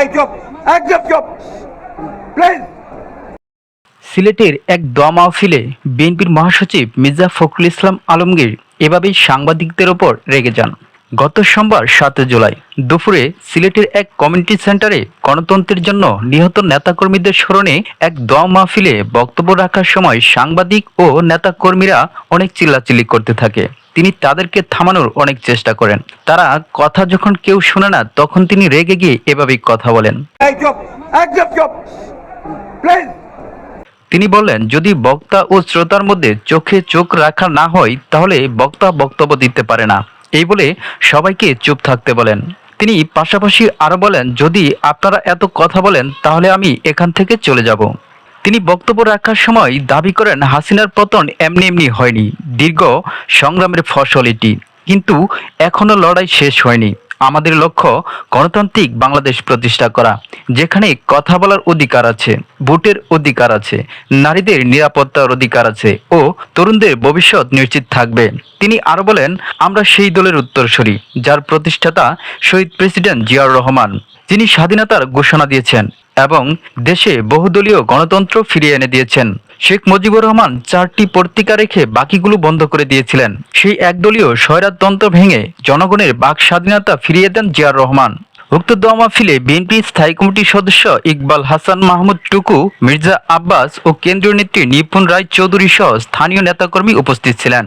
এই চুপ, একদম চুপ প্লিজ। সিলেটের এক দোয়া মাহফিলে বিএনপির মহাসচিব মির্জা ফখরুল ইসলাম আলমগীর এভাবেই সাংবাদিকদের ওপর রেগে যান। গত সোমবার ৭ জুলাই দুপুরে সিলেটের এক কমিউনিটি সেন্টারে গণতন্ত্রের জন্য নিহত নেতাকর্মীদের স্মরণে এক দোয়া মাহফিলে বক্তব্য রাখার সময় সাংবাদিক ও নেতাকর্মীরা অনেক চিল্লাচিল্লি করতে থাকে। তিনি তাদেরকে থামানোর অনেক চেষ্টা করেন। তারা কথা যখন কেউ শুনে না তখন তিনি রেগে গিয়ে এভাবেই কথা বলেন। এই চুপ, একদম চুপ প্লিজ। তিনি বললেন, যদি বক্তা ও শ্রোতার মধ্যে চোখে চোখ রাখা না হয় তাহলে বক্তা বক্তব্য দিতে পারে না। এই বলে সবাইকে চুপ থাকতে বলেন। তিনি পাশাপাশি আরো বলেন, যদি আপনারা এত কথা বলেন তাহলে আমি এখান থেকে চলে যাব। তিনি বক্তব্য রাখার সময় দাবি করেন, হাসিনার পতন এমনি এমনি হয়নি, দীর্ঘ সংগ্রামের ফসল এটি। কিন্তু এখনো লড়াই শেষ হয়নি। আমাদের লক্ষ্য গণতান্ত্রিক বাংলাদেশ প্রতিষ্ঠা করা, যেখানে কথা বলার অধিকার আছে, ভোটের অধিকার আছে, নারীদের নিরাপত্তার অধিকার আছে ও তরুণদের ভবিষ্যৎ নিশ্চিত থাকবে। তিনি আরো বলেন, আমরা সেই দলের উত্তরসূরি যার প্রতিষ্ঠাতা শহীদ প্রেসিডেন্ট জিয়াউর রহমান, যিনি স্বাধীনতার ঘোষণা দিয়েছেন এবং দেশে বহুদলীয় গণতন্ত্র ফিরিয়ে এনে দিয়েছেন। শেখ মুজিবুর রহমান 4টি পত্রিকা রেখে বাকিগুলো বন্ধ করে দিয়েছিলেন। সেই একদলীয় স্বৈরতন্ত্র ভেঙে জনগণের বাক স্বাধীনতা ফিরিয়ে দেন জিয়াউর রহমান। উক্ত দোয়া মাহফিলে বিএনপি স্থায়ী কমিটির সদস্য ইকবাল হাসান মাহমুদ টুকু, মির্জা আব্বাস ও কেন্দ্রীয় নেত্রী নিপুণ রায় চৌধুরী সহ স্থানীয় নেতাকর্মী উপস্থিত ছিলেন।